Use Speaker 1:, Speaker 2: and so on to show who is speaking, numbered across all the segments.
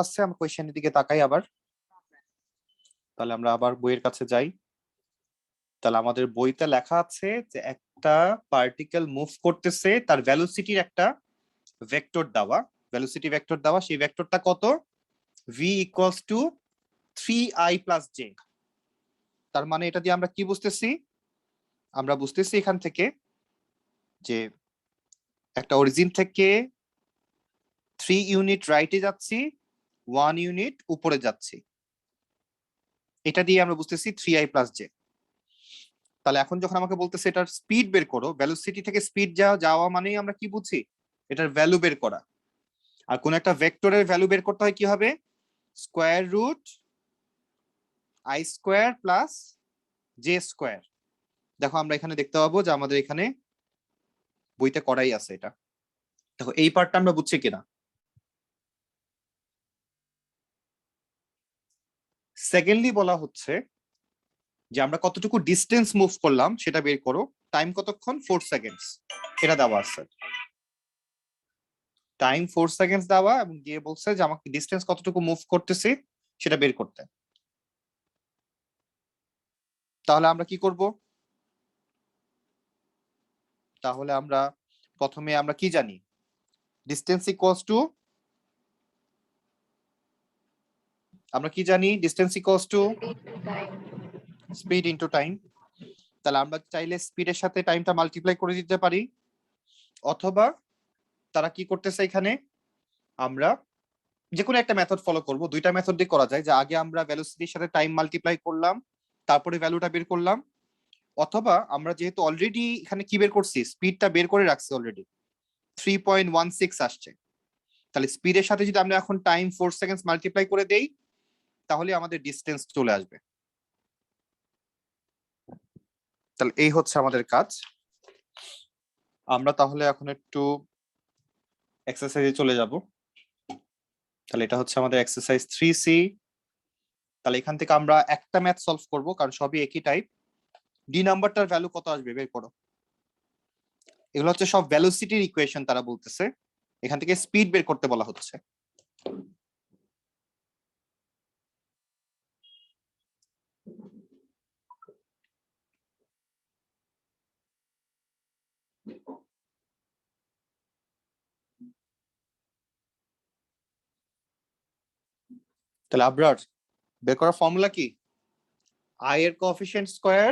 Speaker 1: আসছে, আমরা কোয়েশ্চেনের দিকে তাকাই আবার। তাহলে আমরা আবার বইয়ের কাছে যাই। তাহলে আমাদের বইতে লেখা আছে যে একটা পার্টিকেল মুভ করতেছে, তার ভেলোসিটির একটা ভেক্টর দেওয়া, ভেলোসিটি ভেক্টর দেওয়া, সেই ভেক্টরটা কত? v equals two 3i plus j। তার মানে এটা দিয়ে আমরা কি বুঝতেছি? আমরা বুঝতেছি এখান থেকে যে একটা অরিজিন থেকে 3 ইউনিট রাইটে যাচ্ছি, 1 ইউনিট উপরে যাচ্ছি, এটা দিয়ে আমরা বুঝতেছি 3i প্লাস j। তাহলে এখন যখন আমাকে বলতেছে এটার স্পিড বের করো, ভেলোসিটি থেকে স্পিড যাওয়া মানেই আমরা কি বুঝছি? এটার ভ্যালু বের করা। আর কোন একটা ভেক্টরের ভ্যালু বের করতে হয় কি হবে? Square root i square plus j square. দেখো আমরা এখানে দেখতে পাবো যে আমাদের এখানে বইতে করাই আছে এটা। দেখো এই পার্টটা আমরা বুঝছি কিনা। সেকেন্ডলি বলা হচ্ছে যে আমরা কতটুকু ডিস্টেন্স মুভ করলাম সেটা বের করো, টাইম কতক্ষণ? 4 সেকেন্ডস, এটা দেওয়া আছে। টাইম 4 সেকেন্ডস দেওয়া এবং দিয়ে বলছে যে আমাকে ডিস্টেন্স কতটুকু মুভ করতেছি সেটা বের করতে। তাহলে আমরা কি করব? তাহলে আমরা প্রথমে আমরা কি জানি? ডিস্টেন্স ইকুয়ালস টু, আমরা কি জানি? Distance equals to speed into time. তাহলে আমরা চাইলে স্পিডের সাথে টাইমটা মাল্টিপ্লাই করে দিতে পারি, অথবা তারা কি করতেছে এখানে, আমরা যে কোনো একটা মেথড ফলো করব। দুইটা মেথড দিয়ে করা যায়, যে আগে আমরা ভেলোসিটির সাথে টাইম মাল্টিপ্লাই করলাম, তারপরে ভ্যালুটা বের করলাম, অথবা আমরা যেহেতু অলরেডি এখানে কি বের করছি, স্পিডটা বের করে রাখছি অলরেডি, 3.16 আসছে, তাহলে স্পিডের সাথে যদি আমরা এখন টাইম 4 সেকেন্ডস মাল্টিপ্লাই করে দেই তাহলে আমাদের ডিস্টেন্স চলে আসবে। তাহলে এই হচ্ছে আমাদের কাজ। আমরা তাহলে এখন একটু এক্সারসাইজে চলে যাব। তাহলে এটা হচ্ছে আমাদের এক্সারসাইজ 3C। তাহলে এখান থেকে আমরা একটা ম্যাথ সলভ করব, কারণ সবই একই টাইপ। ডি নাম্বারটার ভ্যালু কত আসবে বের করো। এগুলো হচ্ছে সব ভেলোসিটির ইকুয়েশন, তারা বলতেছে এখান থেকে স্পিড বের করতে বলা হচ্ছে। তাহলে আবরার বের করার ফর্মুলা কি? আই এর কোএফিসিয়েন্ট স্কয়ার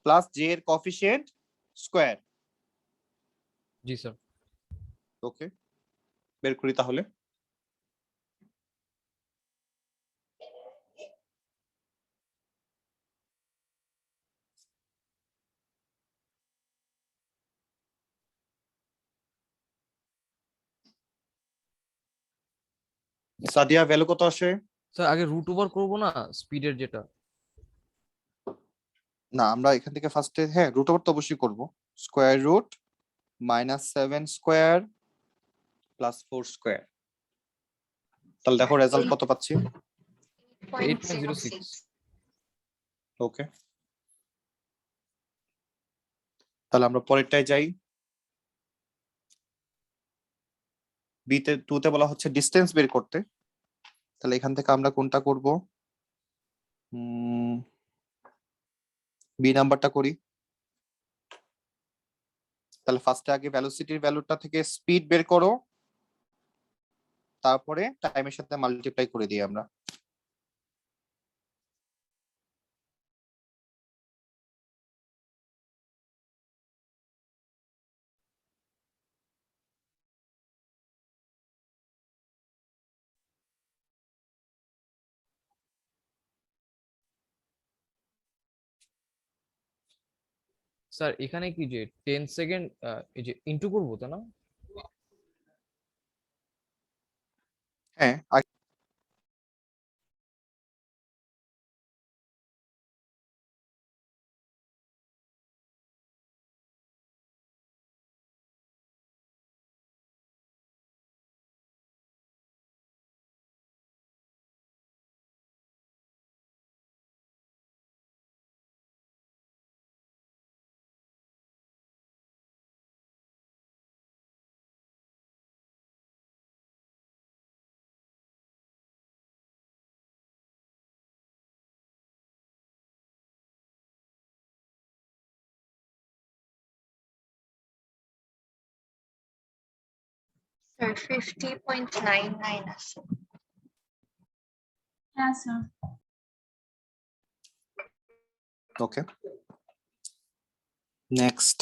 Speaker 1: প্লাস জে এর কোএফিসিয়েন্ট স্কয়ার।
Speaker 2: জি স্যার।
Speaker 1: ওকে, বের করি তাহলে। সাদিয়া ভ্যালু কত আসে?
Speaker 2: স্যার আগে রুট ওভার করবো না স্পিডের যেটা?
Speaker 1: না, আমরা এখান থেকে ফার্স্টে হ্যাঁ রুট ওভার তো অবশ্যই করব। Square root -7 square plus 4 square. তাহলে দেখো রেজাল্ট কত পাচ্ছি।
Speaker 2: 8.06।
Speaker 1: ওকে, তাহলে আমরা পরেরটায় যাই। বিতে 2তে বলা হচ্ছে ডিস্টেন্স বের করতে। তাহলে এখান থেকে আমরা কোনটা করব? বি নাম্বারটা করি। তাহলে ফার্স্টে আগে ভেলোসিটির ভ্যালুটা থেকে স্পিড বের করো, তারপরে টাইমের সাথে মাল্টিপ্লাই করে দিই আমরা।
Speaker 2: স্যার এখানে কি যে 10 সেকেন্ড এই যে ইনটু করবো তা না?
Speaker 1: হ্যাঁ
Speaker 3: Sir, 50.99 আছে।
Speaker 4: হ্যাঁ স্যার।
Speaker 1: ওকে, নেক্সট।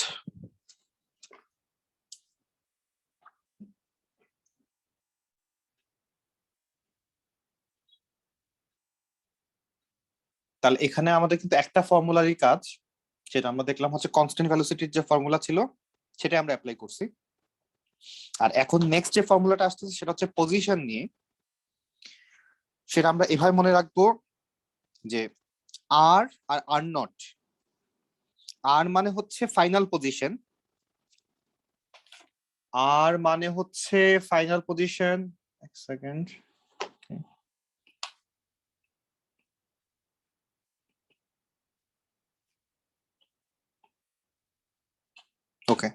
Speaker 1: তাহলে এখানে আমাদের কিন্তু একটা ফর্মুলারই কাজ, সেটা আমরা দেখলাম হচ্ছে কনস্ট্যান্ট ভেলোসিটির যে ফর্মুলা ছিল সেটা আমরা অ্যাপ্লাই করছি। আর এখন নেক্সট যে ফর্মুলাটা আসতেছে সেটা হচ্ছে পজিশন নিয়ে। সেটা আমরা এভাবে মনে রাখবো যে আর আর আর নট, আর মানে হচ্ছে ফাইনাল পজিশন, আর মানে হচ্ছে ফাইনাল পজিশন। এক সেকেন্ড, ওকে।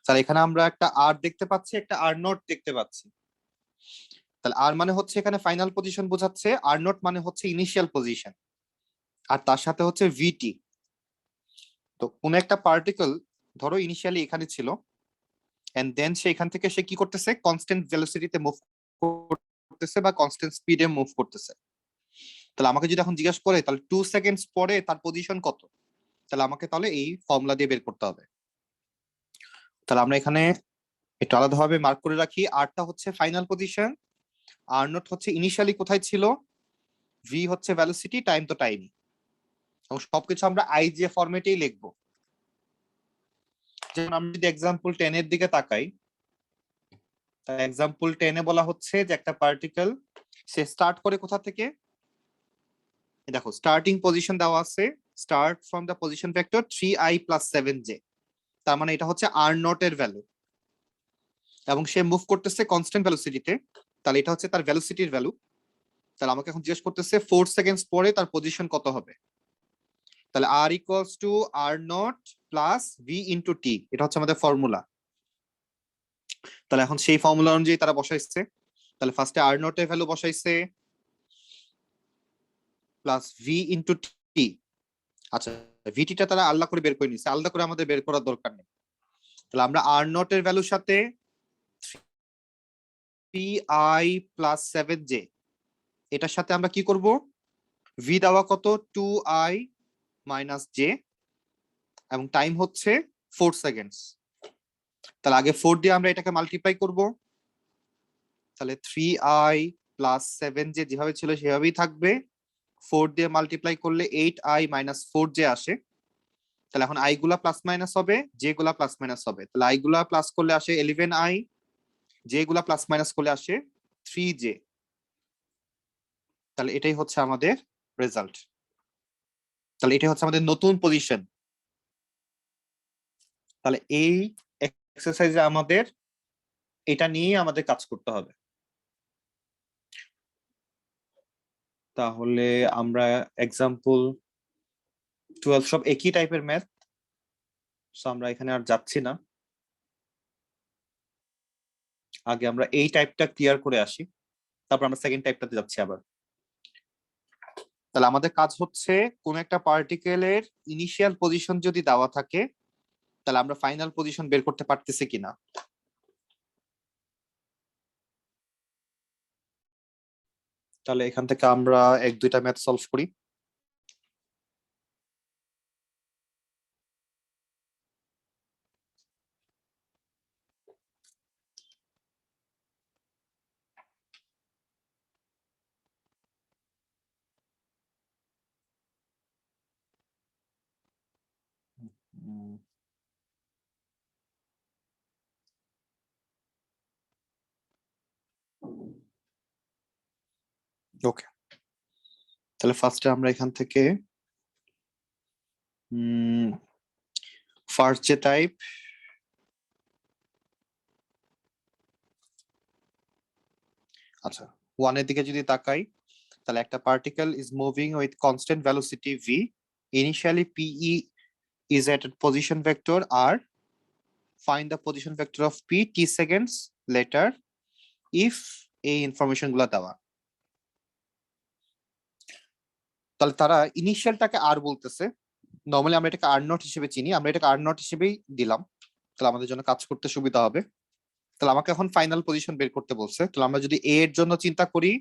Speaker 1: তাহলে এখানে আমরা একটা আর দেখতে পাচ্ছি, একটা আর নট দেখতে পাচ্ছি। তাহলে আর মানে হচ্ছে এখানে ফাইনাল পজিশন বোঝাচ্ছে, আর নট মানে হচ্ছে ইনিশিয়াল পজিশন, আর তার সাথে হচ্ছে ভিটি। তো কোন একটা পার্টিকেল ধরো ইনিশিয়ালি এখানে ছিল, এন্ড দেন সে এখান থেকে সে কি করতেছে, কনস্ট্যান্ট ভেলোসিটিতে মুভ করতেছে বা কনস্ট্যান্ট স্পিডে মুভ করতেছে। তাহলে আমাকে যদি এখন জিজ্ঞাসা করে তাহলে 2 সেকেন্ডস পরে তার পজিশন কত, তাহলে আমাকে তাহলে এই ফর্মুলা দিয়ে বের করতে হবে। তাহলে আমরা এখানে একটু আলাদাভাবে মার্ক করে রাখি, আরটা হচ্ছে ফাইনাল পজিশন, আর নট হচ্ছে ইনিশিয়ালি কোথায় ছিল, ভি হচ্ছে ভেলোসিটি, টাইম তো টাইম, এবং সবকিছু আমরা আইজে ফরম্যাটেই লিখবো। যেমন আমরা যদি এক্সাম্পল 10 এর দিকে তাকাই, তাহলে এক্সাম্পল 10 এ বলা হচ্ছে যে একটা পার্টিকেল সে স্টার্ট করে কোথা থেকে, দেখো স্টার্টিং পজিশন দেওয়া আছে, start from the position vector 3i + 7j, তার মানে এটা হচ্ছে আর নট এর ভ্যালু, এবং সে মুভ করতেছে কনস্ট্যান্ট ভেলোসিটিতে, তাহলে এটা হচ্ছে তার ভেলোসিটির ভ্যালু। তাহলে আমাকে এখন জিজ্ঞেস করতেছে 4 সেকেন্ডস পরে তার পজিশন কত হবে, তাহলে r = r0 + v * t, এটা হচ্ছে আমাদের ফর্মুলা। তাহলে এখন সেই ফর্মুলা অনুযায়ী তারা বসাইছে, তাহলে ফার্স্টে r0 এর ভ্যালু বসাইছে প্লাস v * t। আচ্ছা, ভিটিটা তারা আলাদা করে বের করে নিছে, আলাদা করে আমাদের বের করার দরকার নেই। তাহলে আমরা r0 এর ভ্যালুর সাথে 3i + 7j, এটার সাথে আমরা কি করব, v দেওয়া কত 2i - j, এবং টাইম হচ্ছে 4 সেকেন্ডস। তাহলে আগে 4 দিয়ে আমরা এটাকে মাল্টিপ্লাই করব, তাহলে 3i + 7j যেভাবে ছিল সেভাবেই থাকবে, 4 দিয়ে মাল্টিপ্লাই করলে 8i - 4j আসে। তাহলে এখন i গুলা প্লাস মাইনাস হবে, j গুলা প্লাস মাইনাস হবে, তাহলে i গুলা প্লাস করলে আসে 11i, j গুলা প্লাস মাইনাস করলে আসে 3j। তাহলে এটাই হচ্ছে আমাদের রেজাল্ট। তাহলে এটাই হচ্ছে আমাদের নতুন পজিশন। তাহলে এই এক্সারসাইজে আমাদের এটা নিয়ে আমাদের কাজ করতে হবে। তাহলে আমরা এক্সাম্পল 12 সব একই টাইপের ম্যাথ, সো আমরা এখানে আর যাচ্ছি না, আগে আমরা এই টাইপটা ক্লিয়ার করে আসি, তারপর আমরা সেকেন্ড টাইপটাতে যাচ্ছি আবার। তাহলে আমাদের কাজ হচ্ছে কোন একটা পার্টিকেলের ইনিশিয়াল পজিশন যদি দেওয়া থাকে, তাহলে আমরা ফাইনাল পজিশন বের করতে পারতেছি কিনা। তাহলে এখান থেকে আমরা 1-2টা ম্যাথ সলভ করি। ওকে, তাহলে ফার্স্টে আমরা এখান থেকে ফার্স্ট যে টাইপ, আচ্ছা 1 এর দিকে যদি তাকাই, তাহলে একটা particle is moving with constant velocity v, initially pe is at a position vector r, find the position vector of p t seconds later if এই ইনফরমেশন গুলা দেওয়া। তাহলে তারা ইনিশিয়ালটাকে আর বলতেছে, নরমালি আমরা এটাকে আর নট হিসেবে চিনি, আমরা এটাকে আর নট হিসেবেই দিলাম, তাহলে আমাদের জন্য কাজ করতে সুবিধা হবে। তাহলে আমাকে এখন ফাইনাল পজিশন বের করতে বলছে। তাহলে আমরা যদি এ এর জন্য চিন্তা করি,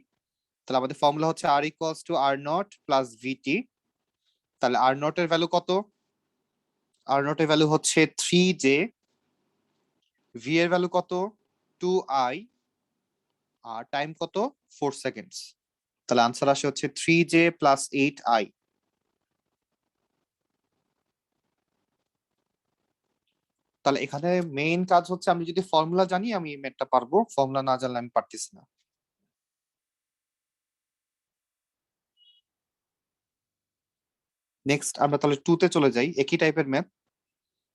Speaker 1: তাহলে আমাদের ফর্মুলা হচ্ছে R equals to R naught plus VT. তাহলে আর নট এর ভ্যালু কত? আর নট এর ভ্যালু হচ্ছে 3j, ভি এর ভ্যালু কত? 2i, আর টাইম কত? 4 সেকেন্ডস। তাহলে আনসার আসে হচ্ছে 3j প্লাস 8i। তাহলে এখানে মেইন কাজ হচ্ছে আমি যদি ফর্মুলা জানি আমি ম্যাথটা পারবো, ফর্মুলা না জানলে আমি পারতেছি না। নেক্সট আমরা তাহলে 2 তে চলে যাই, একই টাইপের ম্যাথ।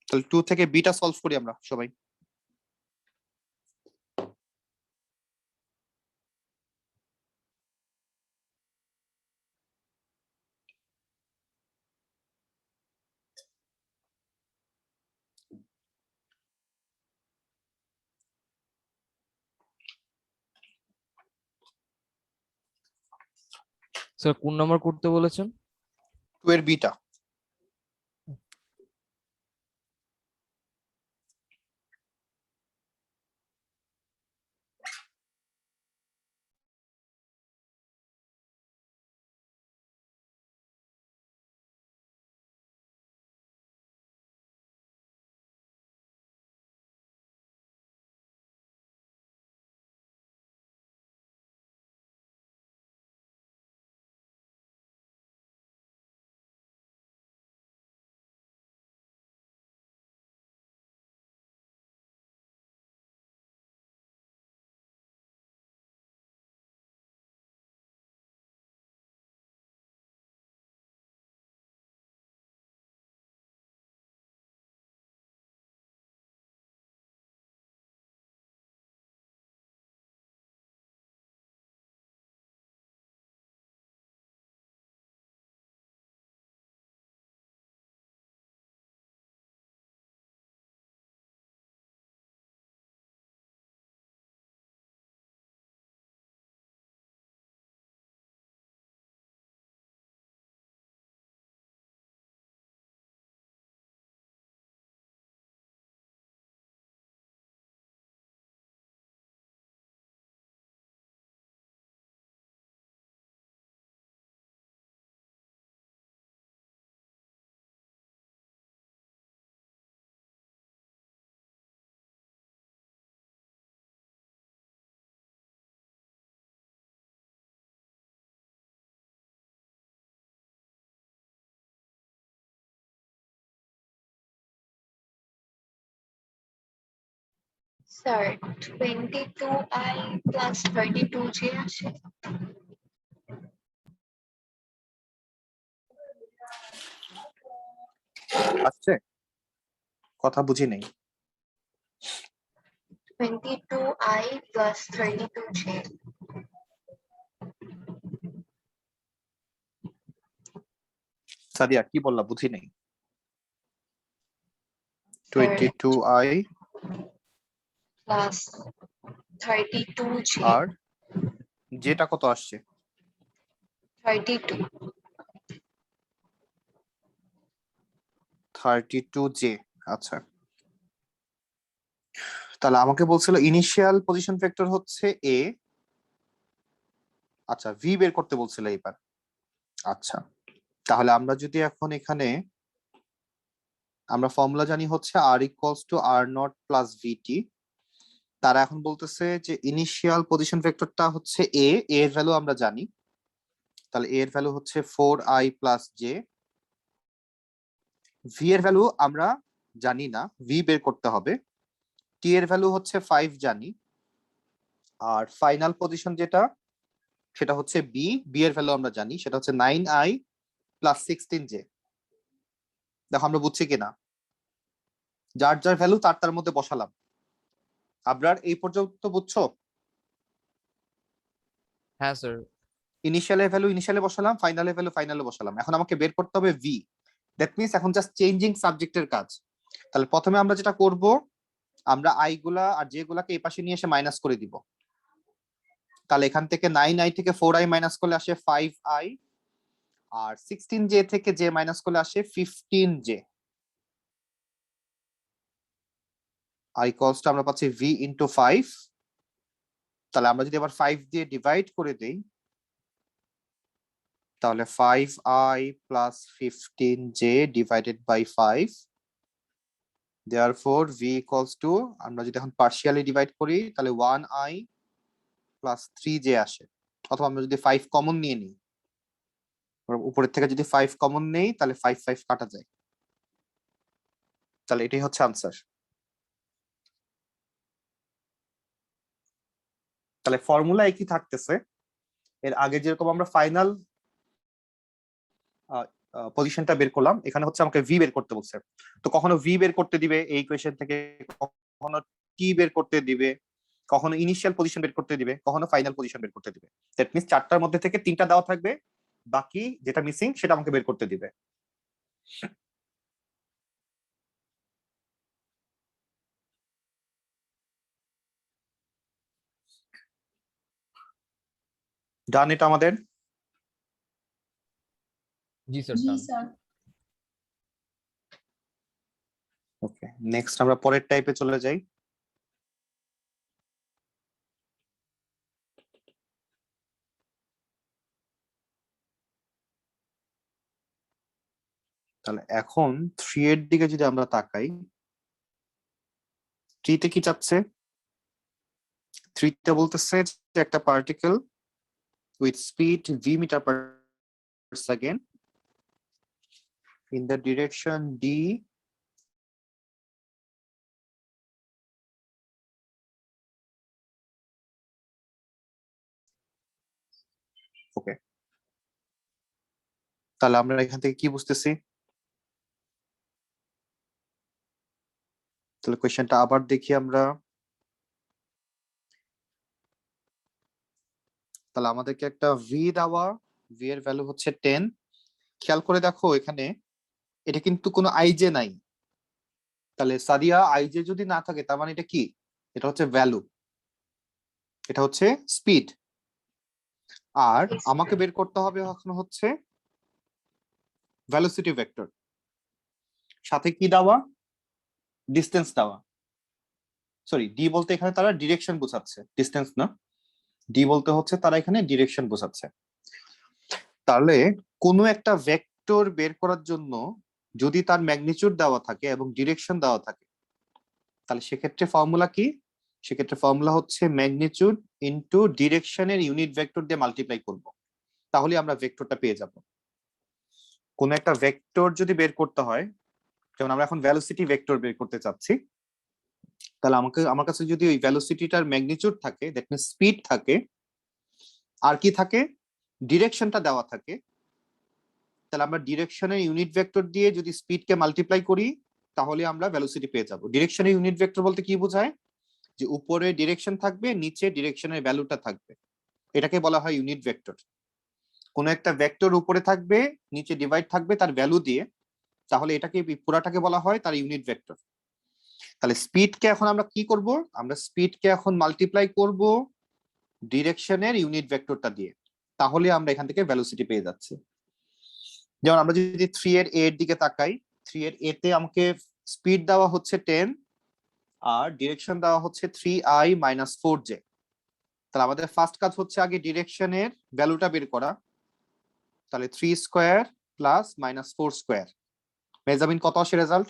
Speaker 1: তাহলে 2 থেকে বিটা সলভ করি আমরা সবাই।
Speaker 2: স্যার কোন নাম্বার করতে বলেছেন?
Speaker 1: 2 এর beta.
Speaker 3: Sir, 22i plus 32j আসে।
Speaker 1: আসছে? কথা বুঝি নেই।
Speaker 3: 22i plus 32j।
Speaker 1: সাদিয়া কি বললা? বুঝি নেই।
Speaker 3: Sir,
Speaker 1: 22i
Speaker 3: plus 32j।
Speaker 1: আর যেটা কত আসছে?
Speaker 3: 32।
Speaker 1: 32j। আচ্ছা, তাহলে আমাকে বলছিল ইনিশিয়াল পজিশন ভেক্টর হচ্ছে এ। আচ্ছা, ভি বের করতে বলছিল এইবার। আচ্ছা, তাহলে আমরা যদি এখন এখানে আমরা ফর্মুলা জানি হচ্ছে R equals to R naught plus VT. তারা এখন বলতেছে যে ইনিশিয়াল পজিশন ভেক্টরটা হচ্ছে এ, এর ভ্যালু আমরা জানি। তাহলে এর ভ্যালু হচ্ছে 4i প্লাস জে। ভি এর ভ্যালু আমরা জানি না, ভি বের করতে হবে। টি এর ভ্যালু হচ্ছে 5 জানি। আর ফাইনাল পজিশন যেটা সেটা হচ্ছে বি, বি এর ভ্যালু আমরা জানি, সেটা হচ্ছে 9i প্লাস 16j। দেখো আমরা বুঝছি কিনা, যার যার ভ্যালু তার তার মধ্যে বসালাম। আবরার এই পর্যন্ত বুঝছো?
Speaker 2: হ্যাঁ স্যার।
Speaker 1: ইনিশিয়ালের ভ্যালু ইনিশিয়ালে বসালাম, ফাইনালের ভ্যালু ফাইনালে বসালাম। এখন আমাকে বের করতে হবে ভি। দ্যাট মিনস এখন জাস্ট চেঞ্জিং সাবজেক্টের কাজ। তাহলে প্রথমে আমরা যেটা করব, আমরা আই গুলা আর জে গুলাকে এই পাশে নিয়ে এসে মাইনাস করে দিব। তাহলে এখান থেকে 9i থেকে 4i মাইনাস করলে আসে 5i, আর 16j থেকে জে মাইনাস করলে আসে 15j। i ইকুয়ালস টু আমরা পাচ্ছি v ইনটু 5। তাহলে আমরা যদি আবার 5 দিয়ে ডিভাইড করে দেই তাহলে 5i plus 15j divided by 5। therefore v equals to আমরা যদি এখন পার্শিয়ালি ডিভাইড করি তাহলে 1i প্লাস 3j আসে, অথবা আমরা যদি 5 কমন নিয়ে নিই, উপরের থেকে যদি 5 কমন নেই তাহলে 5 5 কাটা যায়। তাহলে এটাই হচ্ছে আনসার। তাহলে ফর্মুলা একই থাকতেছে, এর আগে যেরকম আমরা ফাইনাল পজিশনটা বের করলাম, এখানে হচ্ছে আমাকে ভি বের করতে বলছে। তো কখনো ভি বের করতে দিবে এই ইকুয়েশন থেকে, কখনো টি বের করতে দিবে, কখনো ইনিশিয়াল পজিশন বের করতে দিবে, কখনো ফাইনাল পজিশন বের করতে দিবে। দ্যাট মিন্স 4টার মধ্যে থেকে 3টা দেওয়া থাকবে, বাকি যেটা মিসিং সেটা আমাকে বের করতে দিবে। ডান এটা আমাদের?
Speaker 2: জি স্যার, ডান।
Speaker 1: ওকে, নেক্সট আমরা পরের টাইপে চলে যাই। তাহলে এখন 3 এর দিকে যদি আমরা তাকাই, 3 তে কি চাচ্ছে? 3 তে বলতেছে যে একটা particle with speed v metre per second in the direction d okay. তাহলে আমরা এখান থেকে কি বুঝতেছি? তাহলে কোয়েশ্চেনটা আবার দেখি আমরা। তাহলে আমাদেরকে একটা ভি দেওয়া, ভি এর ভ্যালু হচ্ছে 10। খেয়াল করে দেখো এখানে এটা কিন্তু কোনো আইজে নাই। তাহলে সাদিয়া আইজে যদি না থাকে তার মানে এটা কি? এটা হচ্ছে ভ্যালু, এটা হচ্ছে স্পিড। আর আমাকে বের করতে হবে এখন হচ্ছে ভেলোসিটি ভেক্টর, সাথে কি দেওয়া? ডিসটেন্স দেওয়া। সরি, ডি বলতে এখানে তারা ডিরেকশন বোঝাচ্ছে, ডিসটেন্স না। ডি বলতে হচ্ছে তারা এখানে ডিরেকশন বোঝাচ্ছে। তাহলে কোনো একটা ভেক্টর বের করার জন্য যদি তার ম্যাগনিটিউড দেওয়া থাকে এবং ডিরেকশন দেওয়া থাকে, তাহলে সেক্ষেত্রে ফর্মুলা কি? সেক্ষেত্রে ফর্মুলা হচ্ছে ম্যাগনিটিউড ইনটু ডিরেকশনের ইউনিট ভেক্টর দিয়ে মাল্টিপ্লাই করব, তাহলে আমরা ভেক্টরটা পেয়ে যাব। কোন একটা ভেক্টর যদি বের করতে হয়, যেমন আমরা এখন ভেলোসিটি ভেক্টর বের করতে চাচ্ছি, তাহলে আমার কাছে যদি ওই ভেলোসিটিটার ম্যাগনিটিউড থাকে, দ্যাট মিন্স স্পিড থাকে, আর কি থাকে? ডিরেকশনটা দেওয়া থাকে, তাহলে আমরা ডিরেকশনের ইউনিট ভেক্টর দিয়ে যদি স্পিডকে মাল্টিপ্লাই করি তাহলে আমরা ভেলোসিটি পেয়ে যাব। ডিরেকশনের ইউনিট ভেক্টর বলতে কি বোঝায়? যে উপরে ডিরেকশন থাকবে, নিচে ডিরেকশনের ভ্যালুটা থাকবে, এটাকে বলা হয় ইউনিট ভেক্টর। কোন একটা ভেক্টর উপরে থাকবে, নিচে ডিভাইড থাকবে তার ভ্যালু দিয়ে, তাহলে এটাকে পুরাটাকে বলা হয় তার ইউনিট ভেক্টর। তাহলে স্পিডকে এখন আমরা কি করব? আমরা স্পিডকে এখন মাল্টিপ্লাই করব ডিরেকশনের ইউনিট ভেক্টরটা দিয়ে, তাহলে আমরা এখান থেকে ভেলোসিটি পেয়ে যাচ্ছি। যেমন আমরা যদি 3 এর এ এর দিকে তাকাই, 3 এর এ তে আমাকে স্পিড দেওয়া হচ্ছে 10 আর ডিরেকশন দেওয়া হচ্ছে 3i মাইনাস 4j। তাহলে আমাদের ফার্স্ট কাজ হচ্ছে আগে ডিরেকশনের ভ্যালুটা বের করা। তাহলে 3 স্কোয়ার প্লাস মাইনাস 4 স্কোয়ার, মেজামিন কত আসে রেজাল্ট?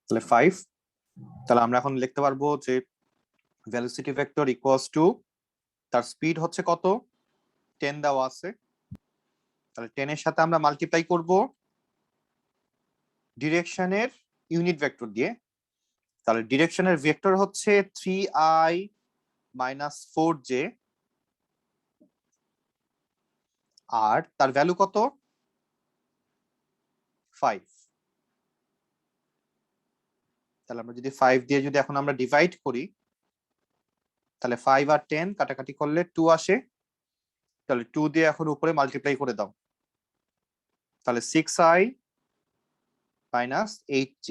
Speaker 1: তাহলে 5। তাহলে আমরা এখন লিখতে পারবো যে ভেলোসিটি ভেক্টর ইকুয়ালস টু, তার স্পিড হচ্ছে কত? 10 দেওয়া আছে, তাহলে 10 এর সাথে আমরা মাল্টিপ্লাই করব ডিরেকশনের ইউনিট ভেক্টর দিয়ে। তাহলে ডিরেকশনের ভেক্টর হচ্ছে 3i মাইনাস 4j, আর তার ভ্যালু কত? 5। তাহলে আমরা যদি 5 দিয়ে যদি এখন আমরা ডিভাইড করি, তাহলে 5 আর 10 কাটাকাটি করলে 2 আসে, তাহলে 2 দিয়ে এখন উপরে মাল্টিপ্লাই করে দাও, তাহলে 6i মাইনাস 8j।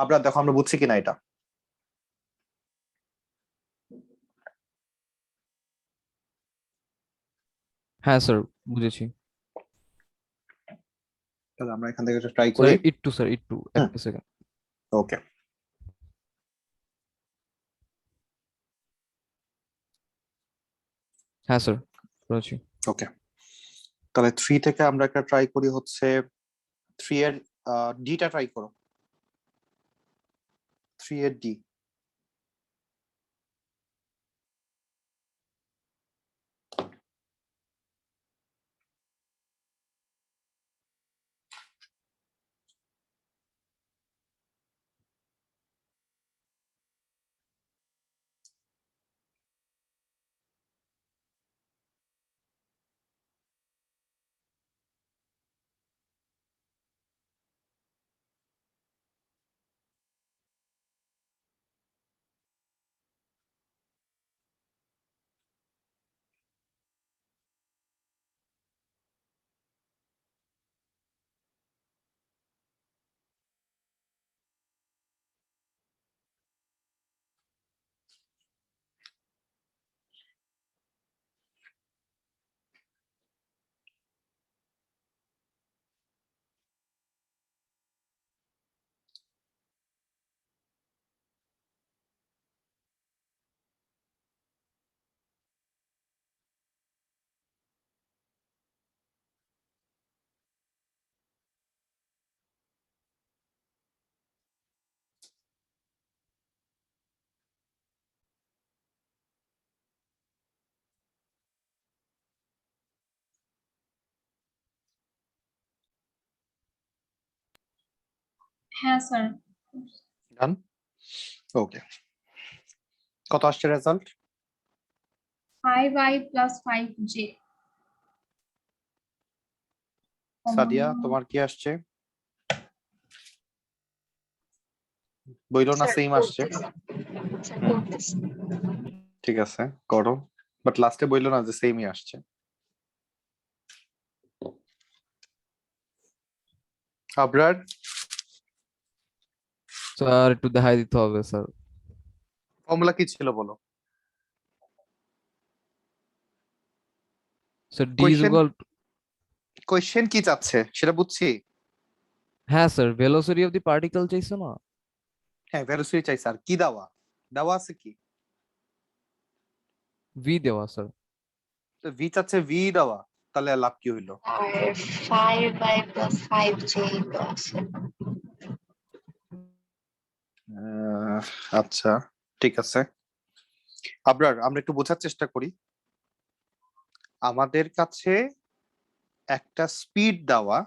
Speaker 1: আমরা দেখো আমরা বুঝছি কিনা এটা।
Speaker 2: হ্যাঁ স্যার, বুঝেছি।
Speaker 1: তাহলে আমরা এখান থেকে ট্রাই
Speaker 2: স্যার
Speaker 1: করি।
Speaker 2: স্যার একটু
Speaker 1: হুম।
Speaker 2: একটা সেকেন্ড।
Speaker 1: ওকে,
Speaker 2: হ্যাঁ স্যার, বুঝেছি।
Speaker 1: ওকে। তাহলে 3 থেকে আমরা একটা ট্রাই করি হচ্ছে 3 এর ডিটা ট্রাই করো। 3 এর ডি।
Speaker 4: হ্যাঁ স্যার।
Speaker 1: ডান। ওকে, কত আসছে result?
Speaker 4: 5i plus 5j।
Speaker 1: Sadia তোমার কি আসছে? বইলো না,
Speaker 3: স্যার
Speaker 1: সেম আসছে।
Speaker 3: করতেছি, স্যার করতেছি।
Speaker 1: ঠিক আছে, করো, বাট লাস্টে বইলো না যে সেমই আসছে। আবরার,
Speaker 2: স্যার একটু দেখাই দিতে হবে স্যার।
Speaker 1: ফর্মুলা কি ছিল বলো?
Speaker 2: Sir D is
Speaker 1: question,
Speaker 2: equal.
Speaker 1: Question কি চাচ্ছে সেটা বুঝছি।
Speaker 2: হ্যাঁ sir, velocity of the particle চাইছে না?
Speaker 1: হ্যাঁ, ভেলোসিটি চাই স্যার। কি দেওয়া দেওয়া আছে কি?
Speaker 2: ভি দেওয়া স্যার।
Speaker 1: তো ভি চাচ্ছে, ভি দেওয়া, তাহলে লাভ কি হইলো?
Speaker 3: আর 5i plus 5j তো আছে।
Speaker 1: আচ্ছা, ঠিক আছে। আবরার, আমরা একটু বোঝার চেষ্টা করি। আমাদের কাছে একটা স্পিড দেওয়া,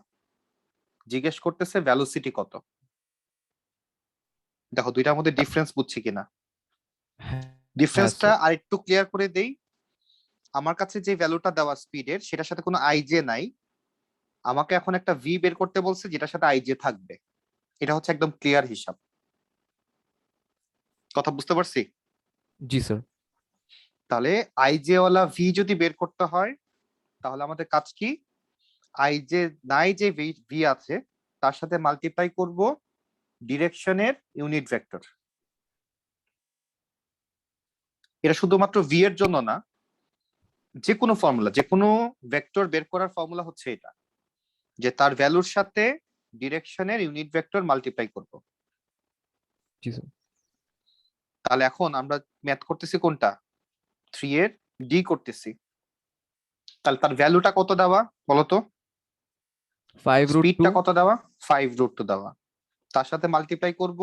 Speaker 1: জিজ্ঞেস করতেছে ভেলোসিটি কত। দেখো দুইটার মধ্যে ডিফারেন্স বুঝছি কিনা।
Speaker 2: হ্যাঁ
Speaker 1: ডিফারেন্সটা
Speaker 2: স্যার।
Speaker 1: আর একটু ক্লিয়ার করে দেই। আমার কাছে যে ভ্যালুটা দেওয়া স্পিডের, সেটার সাথে কোনো আইজে নাই। আমাকে এখন একটা ভি বের করতে বলছে যেটার সাথে আইজে থাকবে। এটা হচ্ছে একদম ক্লিয়ার হিসাব। কথা বুঝতে পারছি?
Speaker 2: জি স্যার।
Speaker 1: তাহলে আইজে ওয়ালা ভি যদি বের করতে হয়, তাহলে আমাদের কাজ কি? আইজে নাই যে ভি আছে তার সাথে মাল্টিপ্লাই করব ডিরেকশনের ইউনিট ভেক্টর। এটা শুধুমাত্র ভি এর জন্য না, যে কোনো ফর্মুলা, যে কোনো ভেক্টর বের করার ফর্মুলা হচ্ছে এটা, যে তার ভ্যালুর সাথে ডিরেকশনের ইউনিট ভেক্টর মাল্টিপ্লাই করব।
Speaker 2: জি স্যার।
Speaker 1: তাহলে এখন আমরা ম্যাথ করতেছি কোনটা? 3 এর ডি করতেছি। তাহলে তার ভ্যালুটা কত দেওয়া বলতো?
Speaker 2: 5√2।
Speaker 1: স্পিডটা কত দেওয়া? 5√2 দেওয়া। তার সাথে মাল্টিপ্লাই করব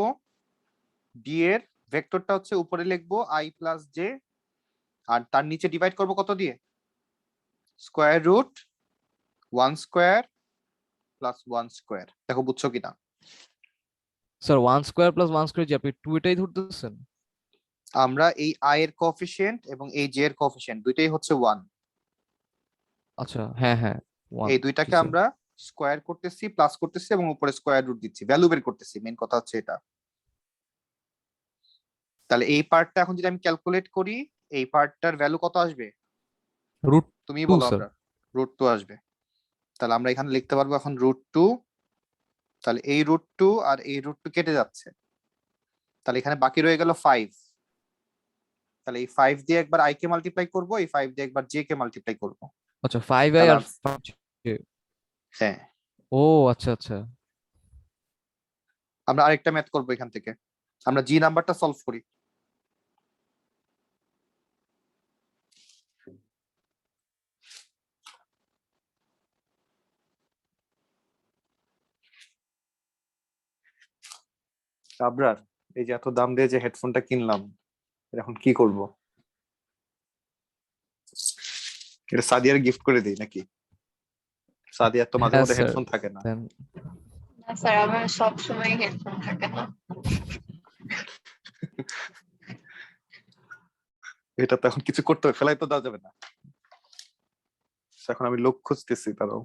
Speaker 1: ডি এর ভেক্টরটা হচ্ছে উপরে লিখবো আই প্লাস জে, আর তার নিচে ডিভাইড করব কত দিয়ে? Square root 1 square plus 1 square. দেখো বুঝছো কিনা?
Speaker 2: স্যার 1 স্কয়ার প্লাস 1 স্কয়ার, যে আপনি 2 এটাই ধরতেছেন?
Speaker 1: আমরা এই আই এর কোএফিসিয়েন্ট এবং এই জে এর কোএফিসিয়েন্ট দুইটাই হচ্ছে 1।
Speaker 2: আচ্ছা, হ্যাঁ হ্যাঁ, 1।
Speaker 1: এই
Speaker 2: জি
Speaker 1: দুইটাকে
Speaker 2: স্যার।
Speaker 1: আমরা স্কোয়ার করতেছি, প্লাস করতেছি এবং উপরে স্কোয়ার রুট দিচ্ছি, ভ্যালু বের করতেছি। মেন কথা হচ্ছে এটা। তাহলে এই পার্টটা এখন যদি আমি ক্যালকুলেট করি, এই পার্টটার ভ্যালু কত আসবে তুমি
Speaker 2: √2
Speaker 1: বলো?
Speaker 2: স্যার।
Speaker 1: আমরা √2 আসবে। তাহলে আমরা এখানে লিখতে পারবো এখন √2। তাহলে এই √2 আর এই √2 কেটে যাচ্ছে, তাহলে এখানে বাকি রয়ে গেল 5। তাহলে এই 5 দিয়ে একবার i কে মাল্টিপ্লাই করব, এই 5 দিয়ে একবার j কে মাল্টিপ্লাই করব।
Speaker 2: আচ্ছা 5i
Speaker 1: তাহলে
Speaker 2: আর 5j।
Speaker 1: হ্যাঁ,
Speaker 2: ও আচ্ছা আচ্ছা।
Speaker 1: আমরা আরেকটা ম্যাথ করব এখান থেকে, আমরা জি নাম্বারটা সলভ করি। আবরার, এই যে এত দাম দিয়ে যে হেডফোনটা কিনলাম, এখন কি করব? এটা সাদিয়ার গিফট করে দিই নাকি? সাদিয়ার তো মাঝে
Speaker 2: হ্যাঁ
Speaker 1: মধ্যে
Speaker 2: স্যার
Speaker 1: হেডফোন থাকে না।
Speaker 2: দেন।
Speaker 3: না স্যার, আমার সবসময় হেডফোন থাকে না।
Speaker 1: এটা তো এখন কিছু করতে হবে, ফেলাই তো দেওয়া যাবে না। এখন আমি লোক খুঁজতেছি, তারাও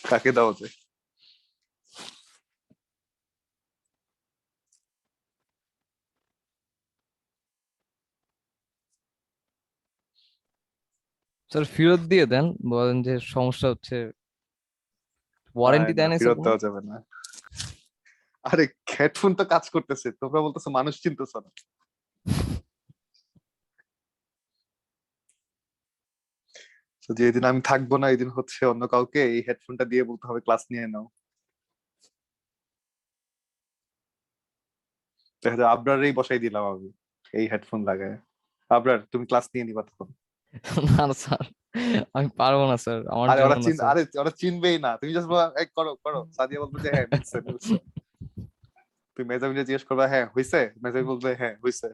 Speaker 1: কাকে দেওয়া যায়।
Speaker 2: স্যার ফেরত দিয়ে দেন, বলেন যে সমস্যা হচ্ছে, ওয়ারেন্টি দেন এসব
Speaker 1: ফেরত দেওয়া যাবে না। আরে হেডফোন তো কাজ করতেছে, তোমরা বলতেছো মানুষ চিনতেছ না। তো যেদিন আমি থাকবো না, এই দিন হচ্ছে অন্য কাউকে এই হেডফোনটা দিয়ে বলতে হবে ক্লাস নিয়ে নাও। দেখা যায় আবরারই বসাই দিলাম আমি এই হেডফোন লাগায়। আবরার, তুমি ক্লাস নিয়ে নিবা তখন।
Speaker 2: না না স্যার, আমি পারবো না স্যার, আমার
Speaker 1: আরে
Speaker 2: জন্য
Speaker 1: ওরা
Speaker 2: না স্যার।
Speaker 1: আরে ওরা চিনবেই না, তুমি জাস্ট করো করো, সাদিয়া বলবে যে হ্যাঁ মিলছে মিলছে। তুমি মেজাবিনে জিজ্ঞেস করবা হ্যাঁ হইছে, মেজাবি বলবে হ্যাঁ হইছে,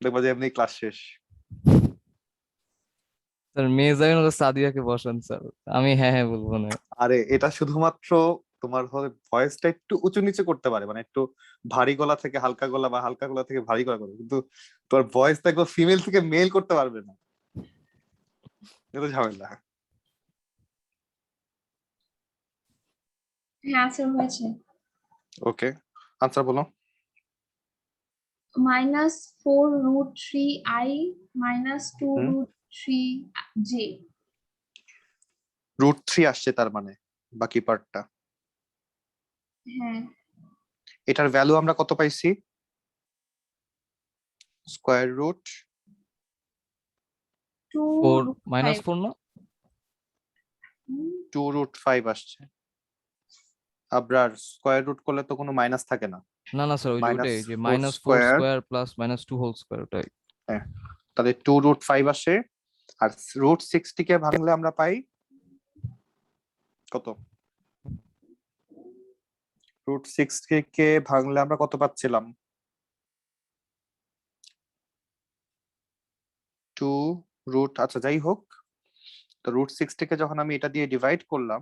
Speaker 1: দেখবা যে এমনি ক্লাস শেষ।
Speaker 2: স্যার মেজাবিন হলো সাদিয়াকে বসান স্যার, আমি হ্যাঁ হ্যাঁ বলবো না।
Speaker 1: আরে এটা শুধুমাত্র তোমার ভয়েসটা একটু উঁচু নিচে করতে পারে, মানে একটু ভারী গলা থেকে হালকা গলা বা হালকা গলা থেকে ভারী গলা করে, কিন্তু তোমার ভয়েসটা একবার ফিমেল থেকে মেল করতে পারবে না, এটা ঝামেলা।
Speaker 4: হ্যাঁ স্যার হয়েছে।
Speaker 1: ওকে, আনসার বলো।
Speaker 4: -4√3i
Speaker 1: হুম,
Speaker 4: -2√3j।
Speaker 1: √3 আসছে তার মানে বাকি পার্টটা।
Speaker 4: হ্যাঁ
Speaker 1: এটার ভ্যালু আমরা কত পাইছি? Square root
Speaker 2: 4
Speaker 4: 2√5।
Speaker 2: -4 না?
Speaker 1: 2√5 আসছে। আবার স্কোয়ার রুট করলে তো কোনো মাইনাস থাকে না।
Speaker 2: না না স্যার, ওই যে
Speaker 1: মাইনাস
Speaker 2: ওইটাই যে
Speaker 1: 4
Speaker 2: -4
Speaker 1: square,
Speaker 2: square plus -2 whole square, ওটাই।
Speaker 1: হ্যাঁ, তাহলে 2√5 আসে। আর √60 কে ভাঙলে আমরা পাই কত? √60 কে ভাঙলে আমরা কত পাচ্ছিলাম? 2 রুট, আচ্ছা যাই হোক, তো √60 কে যখন আমি এটা দিয়ে ডিভাইড করলাম,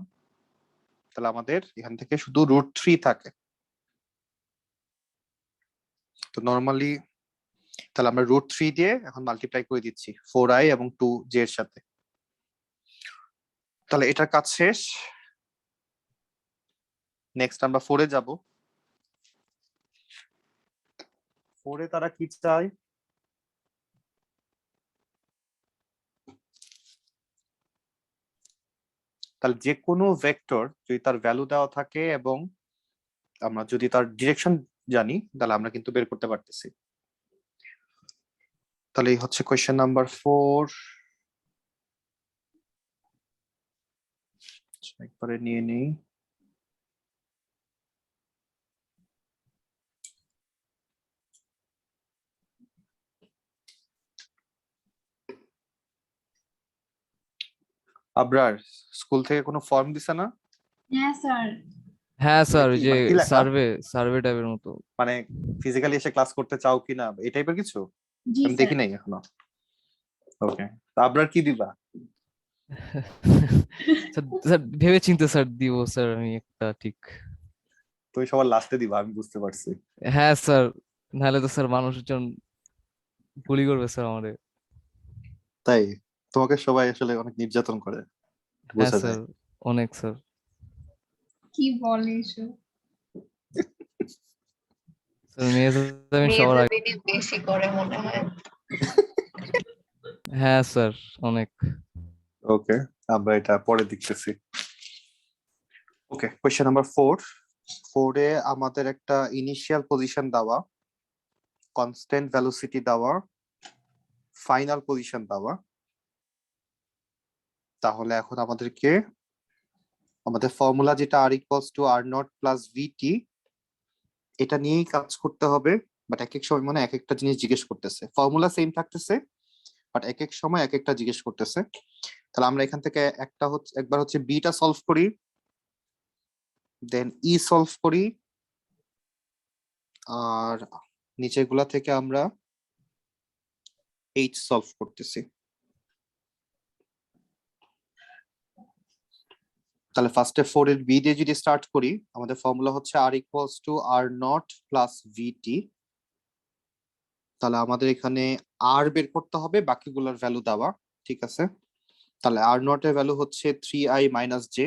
Speaker 1: তাহলে আমাদের এখান থেকে শুধু √3 থাকে। তো নর্মালি তাহলে আমরা √3 দিয়ে এখন মাল্টিপ্লাই করে দিচ্ছি 4i এবং 2j এর সাথে। তাহলে এটার কাজ শেষ। নেক্সট আমরা 4 এ যাব। 4 এ তারা কি চায়? তাহলে যে কোনো ভেক্টর যদি তার ভ্যালু দেওয়া থাকে এবং আমরা যদি তার ডিরেকশন জানি, তাহলে আমরা কিন্তু বের করতে পারতেছি। তাহলে এই হচ্ছে কোয়েশ্চেন নাম্বার 4। একবারে নিয়ে নেই। আবরার, স্কুল থেকে কোনো ফর্ম দিছে না?
Speaker 4: হ্যাঁ স্যার।
Speaker 2: হ্যাঁ
Speaker 1: এটা
Speaker 2: স্যার, ওই
Speaker 1: কি
Speaker 2: যে
Speaker 1: মানে কি লেখা?
Speaker 2: সার্ভে টাইপের মতো।
Speaker 1: মানে ফিজিক্যালি এসে ক্লাস করতে চাও কিনা এই টাইপের কিছু?
Speaker 4: জি
Speaker 1: আমি
Speaker 4: স্যার।
Speaker 1: দেখি নাই এখনো। ওকে, তো আবরার কি দিবা?
Speaker 2: স্যার স্যার ভেবে চিন্তে স্যার দিব স্যার আমি একটা, ঠিক।
Speaker 1: তুমি সবার লাস্টে দিবা, আমি বুঝতে পারছি।
Speaker 2: হ্যাঁ স্যার, নাহলে তো স্যার মানুষজন গুলি করবে স্যার আমাদের।
Speaker 1: তাই তোমাকে সবাই আসলে অনেক নির্যাতন করে,
Speaker 2: হ্যাঁ
Speaker 1: বোঝা
Speaker 2: স্যার,
Speaker 1: যায়।
Speaker 2: অনেক স্যার।
Speaker 4: কি বলে এসব?
Speaker 2: স্যার মেয়ে সবার আগে।
Speaker 3: মেজাবিনই বেশি করে মনে হয়।
Speaker 2: হ্যাঁ স্যার, অনেক।
Speaker 1: ওকে, আমরা এটা পরে দেখতেছি। Okay, question number 4। ফোরে আমাদের একটা ইনিশিয়াল পজিশন দেওয়া, কনস্ট্যান্ট ভেলোসিটি দেওয়া, ফাইনাল পজিশন দেওয়া। তাহলে এখন আমাদেরকে আমাদের ফর্মুলা যেটা R equals to R naught plus VT, এটা নিয়েই কাজ করতে হবে। বাট এক এক সময় মানে এক একটা জিনিস জিজ্ঞেস করতেছে, ফর্মুলা সেম থাকতেছে বাট এক এক সময় এক একটা জিজ্ঞেস করতেছে। তাহলে আমরা এখান থেকে একবার হচ্ছে বিটা সলভ করি, দেন ই সলভ করি, আর নিচের গুলা থেকে আমরা এইচ সলভ করতেছি। তাহলে ফার্স্টে 4 এর বি দিয়ে যদি স্টার্ট করি, আমাদের ফর্মুলা হচ্ছে R equals to R naught plus VT. তাহলে আমাদের এখানে আর বের করতে হবে, বাকিগুলোর ভ্যালু দেওয়া, ঠিক আছে। তাহলে আর নট এর ভ্যালু হচ্ছে 3i মাইনাস জে,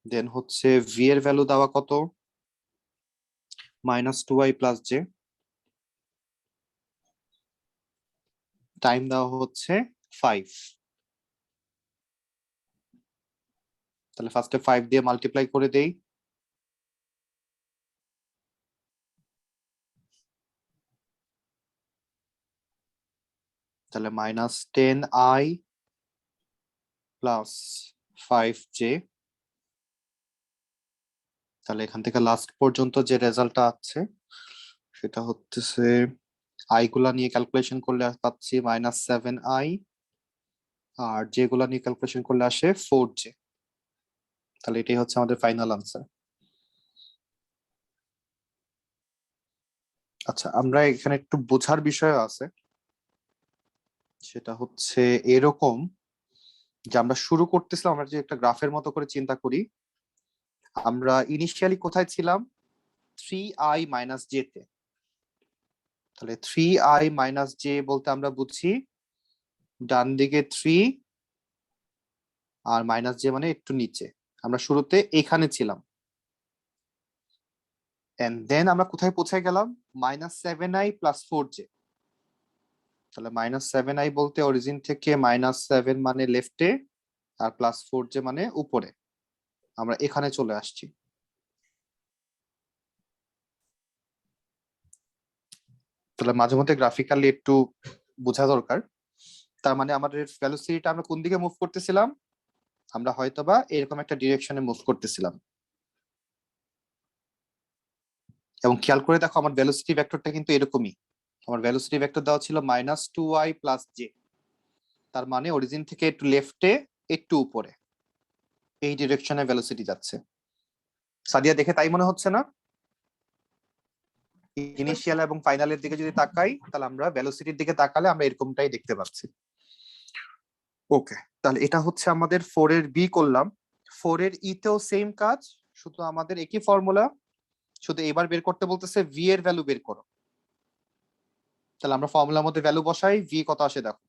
Speaker 1: দেন হচ্ছে ভি এর ভ্যালু দেওয়া কত, minus 2i plus J, time দেওয়া হচ্ছে 5। তাহলে ফার্স্টে 5 দিয়ে মাল্টিপ্লাই করে দেই, তাহলে মাইনাস 10i প্লাস 5j। তাহলে এখান থেকে লাস্ট পর্যন্ত যে রেজাল্টটা আছে সেটা হচ্ছে আই গুলা নিয়ে ক্যালকুলেশন করলে পাচ্ছি -7i, আর যেগুলা নিয়ে ক্যালকুলেশন করলে আসে 4j। তাহলে এটাই হচ্ছে আমাদের ফাইনাল আনসার। আচ্ছা, আমরা এখানে একটু বোঝার বিষয় আছে, সেটা হচ্ছে এরকম যে আমরা শুরু করতেছিলাম, আমরা যে একটা গ্রাফের মতো করে চিন্তা করি, আমরা ইনিশিয়ালি কোথায় ছিলাম, 3i মাইনাস জে তে। তাহলে 3i মাইনাস জে বলতে আমরা বুঝছি ডান দিকে 3 আর মাইনাস জে মানে একটু নিচে। আমরা শুরুতে এখানে ছিলাম, এন্ড দেন আমরা কোথায় পৌঁছে গেলাম, -7i প্লাস 4j। তাহলে -7i বলতে অরিজিন থেকে -7 মানে লেফটে, আর +4j মানে উপরে। আমরা এখানে চলে আসছি। তাহলে মাঝে মধ্যে গ্রাফিক্যালি একটু বোঝা দরকার। তার মানে আমাদের ভেলোসিটিটা আমরা কোন দিকে মুভ করতেছিলাম, আমরা হয়তোবা এরকম একটা ডিরেকশনে মুভ করতেছিলাম। এবং খেয়াল করে দেখো আমার ভেলোসিটি ভেক্টরটা কিন্তু এরকমই, আমার ভেলোসিটি ভেক্টর দেওয়া ছিল -2i প্লাস জে। তার মানে অরিজিন থেকে একটু লেফটে একটু উপরে, এই ডিরেকশনে ভেলোসিটি যাচ্ছে। সাদিয়া, দেখে তাই মনে হচ্ছে না? ইনিশিয়াল এবং ফাইনালের দিকে যদি তাকাই, তাহলে আমরা ভেলোসিটির দিকে তাকালে আমরা এরকমটাই দেখতে পাচ্ছি। ওকে, তাহলে এটা হচ্ছে আমাদের 4 এর বি করলাম। 4 এর ই তেও সেম কাজ, শুধু আমাদের একই ফর্মুলা, শুধু এবার বের করতে বলতেছে ভি এর ভ্যালু বের করো। তাহলে আমরা ফর্মুলার মধ্যে ভ্যালু বসাই, ভি কত আসে দেখো।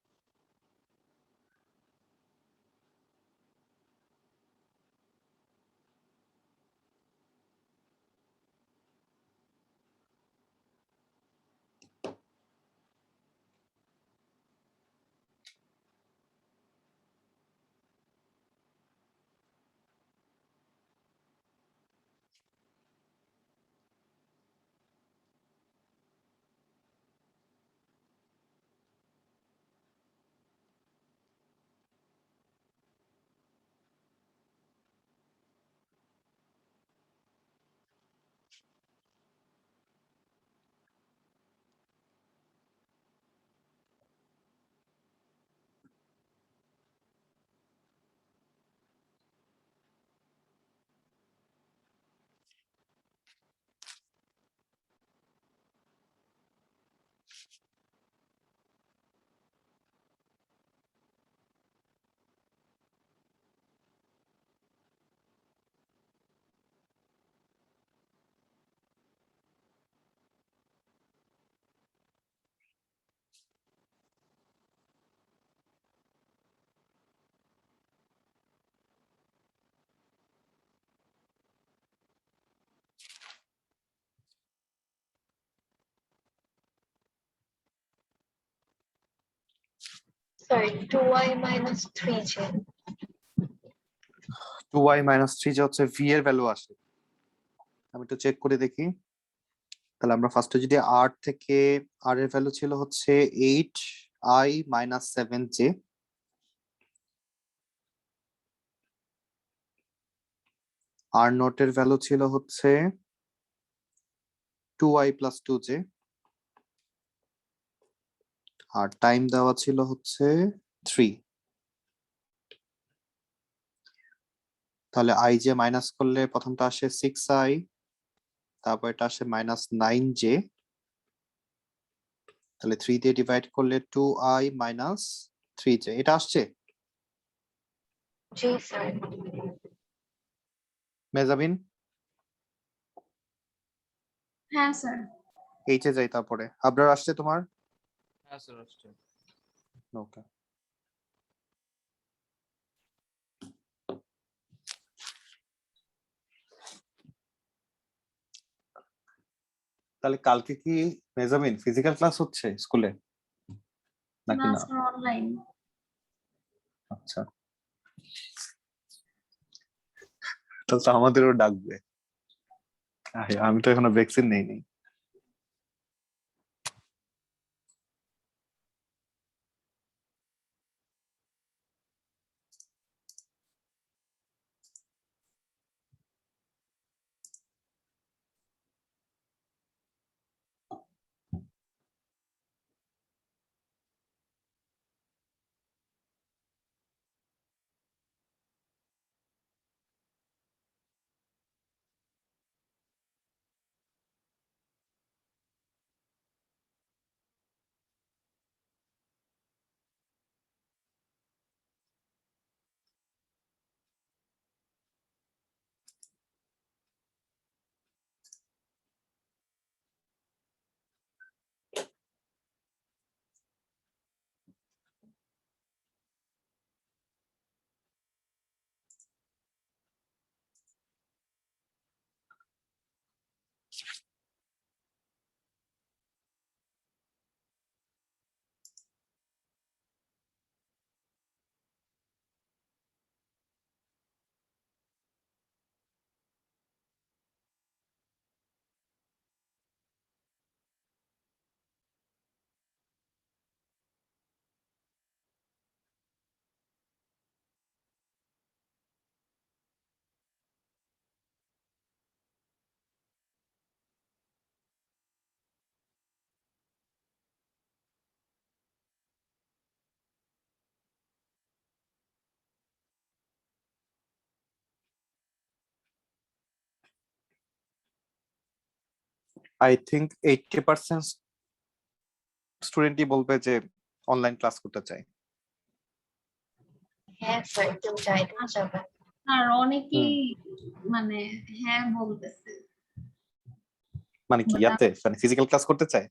Speaker 3: Sorry, 2y minus 3j.
Speaker 1: 2y minus 3 যে হচ্ছে v এর ভ্যালু আসে, আমি একটু চেক করে দেখি। তাহলে আমরা ফার্স্টে যদি r থেকে r এর ভ্যালু ছিল হচ্ছে 8i minus 7j, r not এর ভ্যালু ছিল হচ্ছে 2i plus 2j, আর টাইম দেওয়া ছিল হচ্ছে 3। তাহলে i j মাইনাস করলে প্রথমটা আসে 6i, তারপর এটা আসে মাইনাস 9j, তাহলে 3 দিয়ে ডিভাইড করলে 2i মাইনাস 3j, এটা আসছে
Speaker 3: জি স্যার।
Speaker 1: মেজাবিন?
Speaker 4: হ্যাঁ স্যার।
Speaker 1: এইচে যাই, তারপরে আবরার আসছে তোমার?
Speaker 2: হ্যাঁ স্যার আসছে।
Speaker 1: ওকে, তাহলে কালকে কি মেজাবিন ফিজিক্যাল ক্লাস হচ্ছে স্কুলে নাকি
Speaker 4: না
Speaker 1: না?
Speaker 4: Sir, online.
Speaker 1: আচ্ছা, তাহলে তো আমাদেরও ডাকবে। আমি তো এখনো ভ্যাকসিন নেইনি। আই থিঙ্ক 80% স্টুডেন্টই বলবে যে অনলাইন ক্লাস করতে চাই।
Speaker 3: হ্যাঁ স্যার, কেউ চাইতে যাবে।
Speaker 4: আর অনেকেই মানে হ্যাঁ বলতেছে।
Speaker 1: মানে কি
Speaker 4: But
Speaker 1: ইয়াতে মানে ফিজিক্যাল ক্লাস করতে চায়?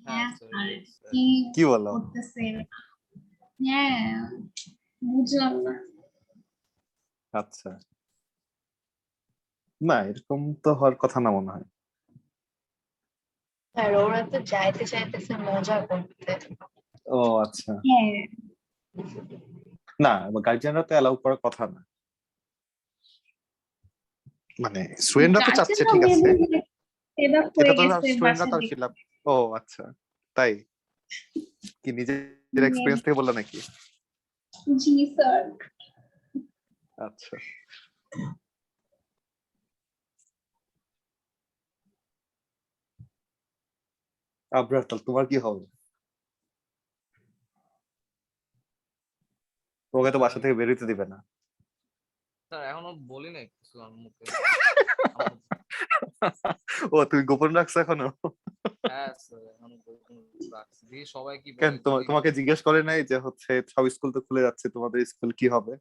Speaker 4: হ্যাঁ
Speaker 2: স্যার,
Speaker 4: আর
Speaker 2: yes, sir.
Speaker 4: কি
Speaker 1: কি বলো?
Speaker 4: করতেছে? হ্যাঁ, বুঝলাম না।
Speaker 1: আচ্ছা, না এরকম তো হওয়ার কথা না মনে হয়।
Speaker 3: স্যার ওরা তো চাইতে চাইতেছে মজা করতে।
Speaker 1: ও আচ্ছা,
Speaker 4: হ্যাঁ,
Speaker 1: না গার্জিয়ানরা তো অ্যালাউ করার কথা না, মানে স্টুডেন্টরা তো চাচ্ছে,
Speaker 4: গার্জেনরা
Speaker 1: ঠিক আছে,
Speaker 4: মেবি এটা
Speaker 1: এটা
Speaker 4: হয়ে
Speaker 1: তো
Speaker 4: গেছে
Speaker 1: স্টুডেন্টরা
Speaker 4: বাসা
Speaker 1: তার
Speaker 4: থেকে।
Speaker 1: Fill up. ও আচ্ছা, তাই কি নিজের এক্সপেরিয়েন্স থেকে বললো নাকি?
Speaker 4: জি স্যার।
Speaker 1: আচ্ছা, আবরার তাহলে তোমার কি হবে? তোমাকে তো বাসা থেকে বেরোতে দিবে না।
Speaker 2: স্যার এখনো বলি নাই কিছু আমার মুখে।
Speaker 1: ও তুমি গোপন রাখছো এখনো?
Speaker 2: হ্যাঁ স্যার এখনো গোপন রাখছি। দেখি সবাই কি
Speaker 1: কেন
Speaker 2: বলে। যদি
Speaker 1: তোমাকে জিজ্ঞেস করে নাই যে হচ্ছে সব স্কুল তো খুলে যাচ্ছে, তোমাদের স্কুল কি হবে?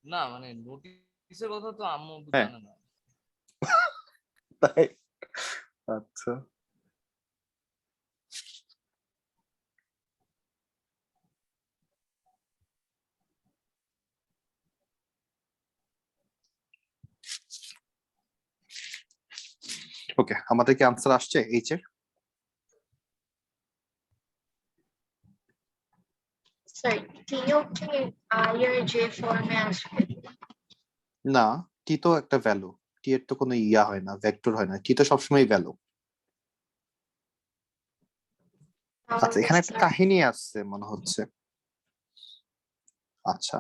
Speaker 2: না মানে নোটিশের কথা তো আম্মু
Speaker 1: হ্যাঁ,
Speaker 2: জানে না।
Speaker 1: তাই? আচ্ছা, ওকে, আমাদের কি আনসার আসছে এইচ এর?
Speaker 3: কি I আর J ফর্মে আসবে?
Speaker 1: না, টি তো একটা ভ্যালু, টি এর তো কোনো ইয়া হয় না, ভেক্টর হয় না, টি তো সবসময় ভ্যালু। আচ্ছা, এখানে একটা কাহিনী আছে মনে হচ্ছে। আচ্ছা,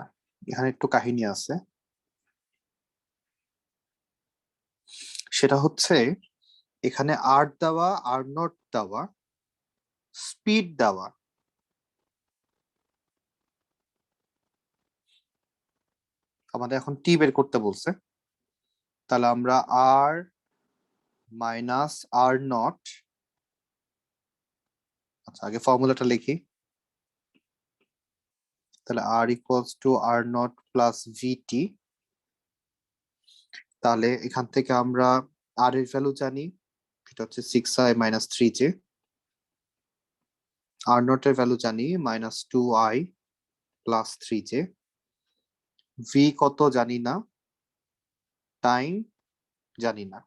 Speaker 1: এখানে একটু কাহিনী আছে, সেটা হচ্ছে এখানে আর দেওয়া, আর নট দেওয়া, স্পিড দেওয়া। আমাদের এখন টি বের করতে বলছে, তাহলে আমরা আর মাইনাস আর নট, আচ্ছা আগে ফর্মুলাটা লিখি, তাহলে R equals to R naught plus VT. তাহলে এখান থেকে আমরা আর এর ভ্যালু জানি, এটা হচ্ছে 6i minus 3j, are not এর ভ্যালু জানি minus 2i plus 3j, V কত জানি না, টাইম জানি না,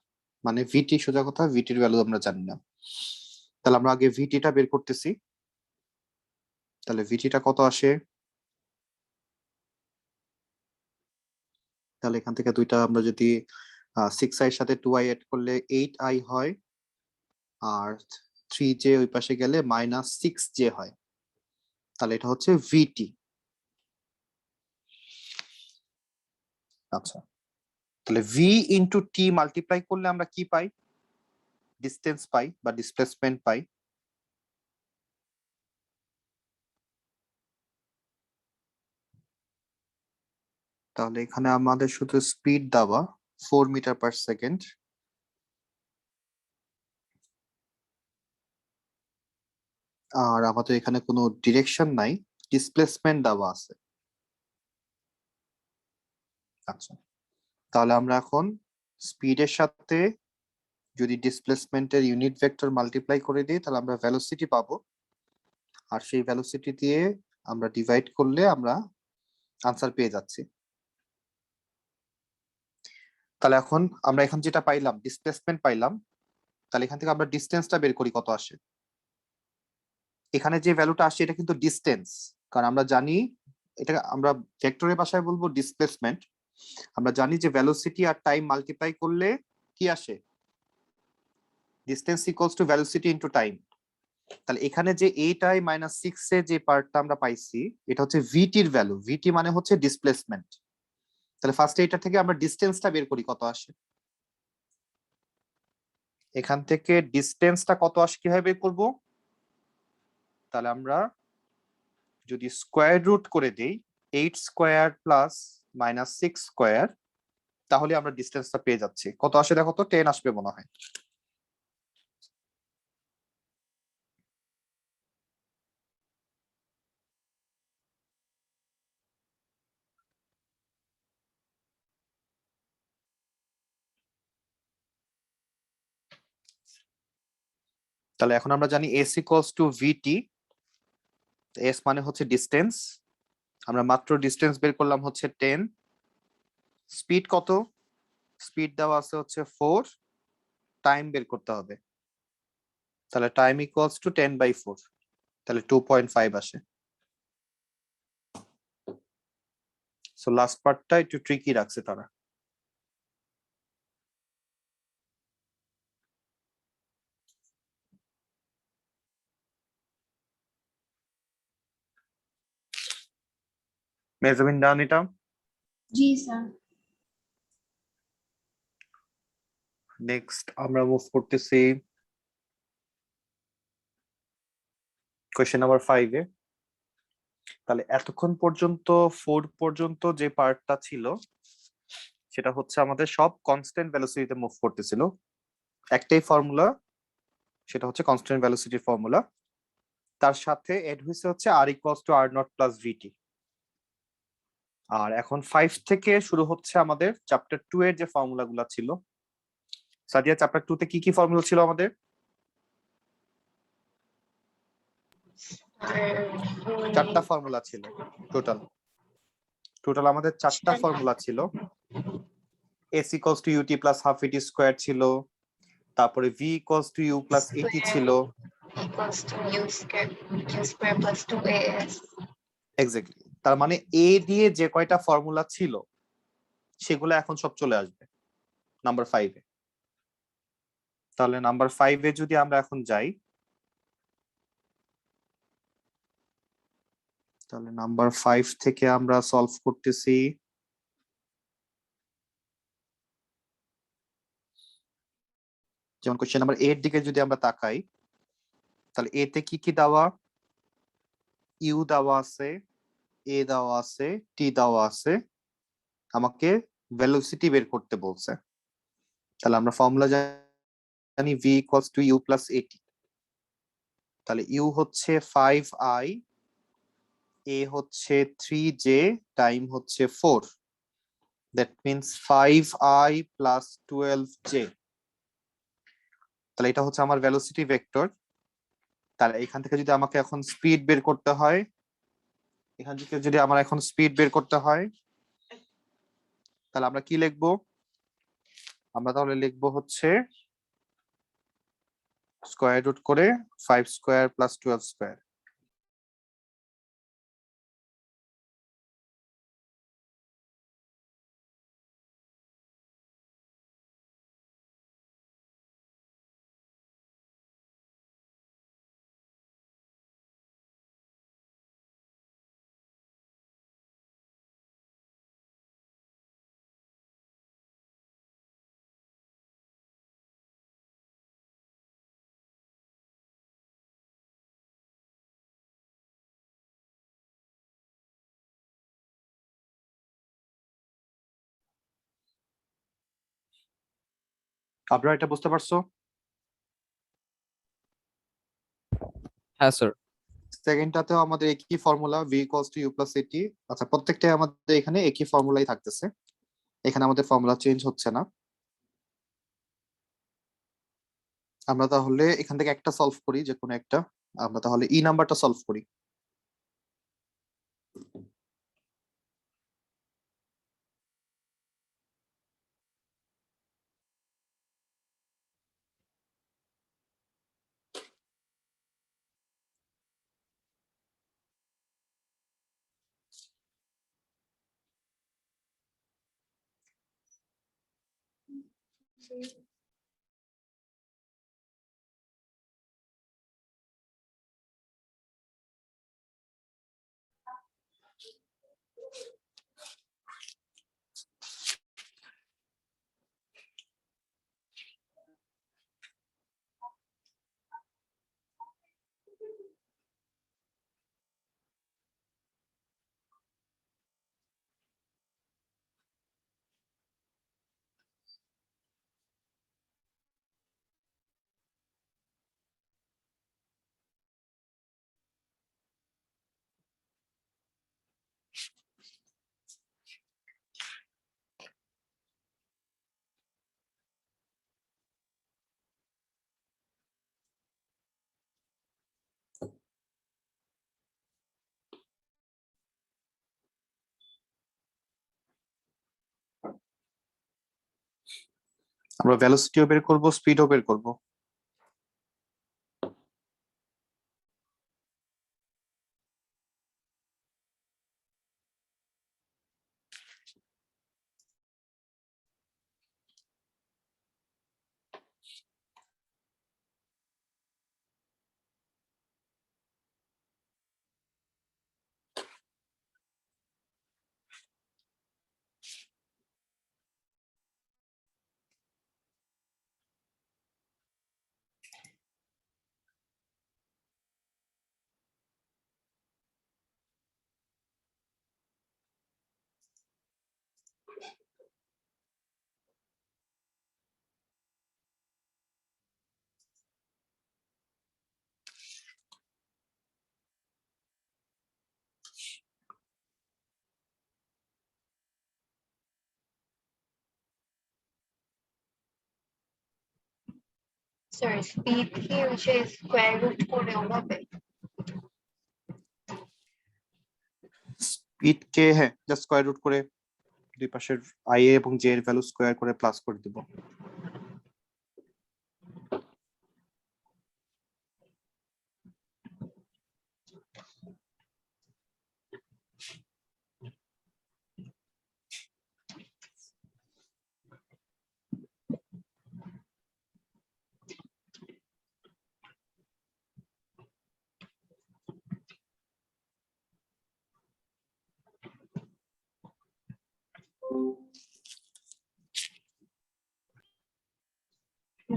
Speaker 1: মানে ভিটি সোজা কথা, ভিটির ভ্যালু আমরা জানি না। তাহলে আমরা আগে ভিটিটা বের করতেছি, তাহলে ভিটিটা কত আসে, তাহলে এখান থেকে দুইটা আমরা যদি 6i এর সাথে 2i এড করলে 8i হয়, আর 3j ওই পাশে গেলে মাইনাস 6j হয়, তাহলে এটা হচ্ছে ভিটি। আচ্ছা, তাহলে ভি ইন্টু টি মাল্টিপ্লাই করলে আমরা কি পাই, ডিস্টেন্স পাই বা ডিসপ্লেসমেন্ট পাই। তাহলে এখানে আমাদের শুধু স্পিড দেওয়া 4 মিটার পার সেকেন্ড, আর আমাদের এখানে কোনো ডিরেকশন নাই, ডিসপ্লেসমেন্ট দেওয়া আছে। আচ্ছা, তাহলে আমরা এখন স্পিডের সাথে যদি ডিসপ্লেসমেন্টের ইউনিট ভেক্টর মাল্টিপ্লাই করে দিই, তাহলে আমরা ভেলোসিটি পাবো, আর সেই ভেলোসিটি দিয়ে আমরা ডিভাইড করলে আমরা আনসার পেয়ে যাচ্ছি। তাহলে এখন আমরা এখন যেটা পাইলাম ডিসপ্লেসমেন্ট পাইলাম, তাহলে এখান থেকে আমরা ডিসটেন্সটা বের করি কত আসে। এখানে যে ভ্যালুটা আসছে এটা কিন্তু ডিসটেন্স, কারণ আমরা জানি এটা, আমরা ভেক্টরের ভাষায় বলবো ডিসপ্লেসমেন্ট। আমরা জানি যে ভেলোসিটি আর টাইম মাল্টিপ্লাই করলে কি আসে, distance equals to velocity into time. তাহলে এখানে যে 8i মাইনাস 6 এ যে পার্টটা আমরা পাইছি, এটা হচ্ছে ভিটির ভ্যালু, ভিটি মানে হচ্ছে ডিসপ্লেসমেন্ট। তাহলে ফার্স্টে এটা থেকে আমরা ডিসটেন্সটা বের করি কত আসে। এখান থেকে ডিসটেন্সটা কত আসে কিভাবে বের করব, তাহলে আমরা যদি স্কোয়ার রুট করে দেই 8 স্কোয়ার প্লাস মাইনাস 6 স্কোয়ার, তাহলে আমরা ডিসটেন্সটা পেয়ে যাচ্ছি। কত আসে দেখো তো, 10 আসবে মনে হয়। তাহলে এখন আমরা জানি s equals to v t, s মানে হচ্ছে ডিসটেন্স, আমরা মাত্র ডিসটেন্স বের করলাম হচ্ছে 10। স্পিড কত, স্পিড দেওয়া আছে হচ্ছে 4, টাইম বের করতে হবে, তাহলে টাইম ইকুয়ালস টু 10/4, তাহলে 2.5 আসে। সো লাস্ট পার্টটা একটু ট্রিকি রাখছে তারা। মেজাবিন ডান এটা।
Speaker 4: জি স্যার।
Speaker 1: নেক্সট আমরা মুভ করতেছি কোয়েশ্চেন নাম্বার 5 এ। তাহলে এতক্ষণ পর্যন্ত 4 পর্যন্ত যে পার্টটা ছিল সেটা হচ্ছে আমাদের সব কনস্ট্যান্ট ভেলোসিটিতে মুভ করতেছিল, একটাই ফর্মুলা, সেটা হচ্ছে কনস্ট্যান্ট ভেলোসিটির ফর্মুলা, তার সাথে এড হয়েছে হচ্ছে R equals to R naught plus VT. আর এখন 5 থেকে শুরু হচ্ছে আমাদের চ্যাপ্টার 2 এর যে ফর্মুলা গুলা ছিল। সাদিয়া, চ্যাপ্টার 2 তে কি কি ফর্মুলা ছিল আমাদের? চারটা ফর্মুলা ছিল টোটাল আমাদের চারটা ফর্মুলা ছিল। S equals to u t plus half a t square ছিল, তারপরে v equals to u plus a t ছিল,
Speaker 3: equals to u square plus 2as.
Speaker 1: Exactly. তার মানে এ দিয়ে যে কয়টা ফর্মুলা ছিল সেগুলো এখন সব চলে আসবে নাম্বার 5-এ। তাহলে নাম্বার 5-এ যদি আমরা এখন যাই, তাহলে নাম্বার 5 থেকে আমরা সলভ করতেছি। যেমন কোশ্চেন নাম্বার 8 দিকে যদি আমরা তাকাই, তাহলে এতে কি কি দেওয়া? ইউ দেওয়া আছে, এ দেওয়া আছে, টি দেওয়া আছে, আমাকে ভেলোসিটি বের করতে বলছে। তাহলে আমরা ফর্মুলা জানি v equals to u plus a t. তাহলে ইউ হচ্ছে 5i, এ হচ্ছে 3j, টাইম হচ্ছে 4, that means 5i plus 12j। তাহলে এটা হচ্ছে আমার ভেলোসিটি ভেক্টর। তাহলে এখান থেকে যদি আমাকে এখন স্পিড বের করতে হয়, এখান থেকে যদি আমার এখন স্পিড বের করতে হয়, তাহলে আমরা কি লিখবো? আমরা তাহলে লিখবো হচ্ছে স্কয়ার রুট করে 5 স্কয়ার প্লাস 12 স্কয়ার। আপনারা এটা বুঝতে পারছো?
Speaker 2: হ্যাঁ স্যার।
Speaker 1: সেকেন্ডটাতেও আমাদের একই formula v equals to u plus a t. আচ্ছা, প্রত্যেকটাই আমাদের এখানে একই ফর্মুলাই থাকতেছে, এখানে আমাদের ফর্মুলা চেঞ্জ হচ্ছে না। আমরা তাহলে এখান থেকে একটা সলভ করি, যে কোনো একটা। আমরা তাহলে ই নাম্বারটা সলভ করি। আমরা ভেলোসিটিও বের করব, স্পিডও বের করব।
Speaker 3: স্যার স্পিড কি হচ্ছে স্কোয়ার রুট করে হবে?
Speaker 1: স্পিড কে, হ্যাঁ, জাস্ট স্কয়ার রুট করে দুই পাশের আই এ এবং জে এর ভ্যালু স্কয়ার করে প্লাস করে দিব।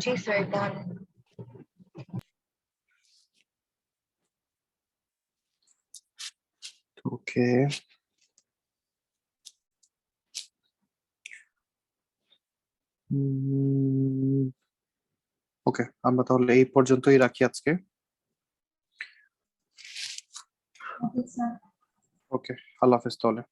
Speaker 3: জি স্যার, ডান।
Speaker 1: ওকে, ওকে, আমরা তাহলে এই পর্যন্তই রাখি আজকে।
Speaker 4: Okay, sir.
Speaker 1: ওকে, আল্লাহ হাফেজ তাহলে।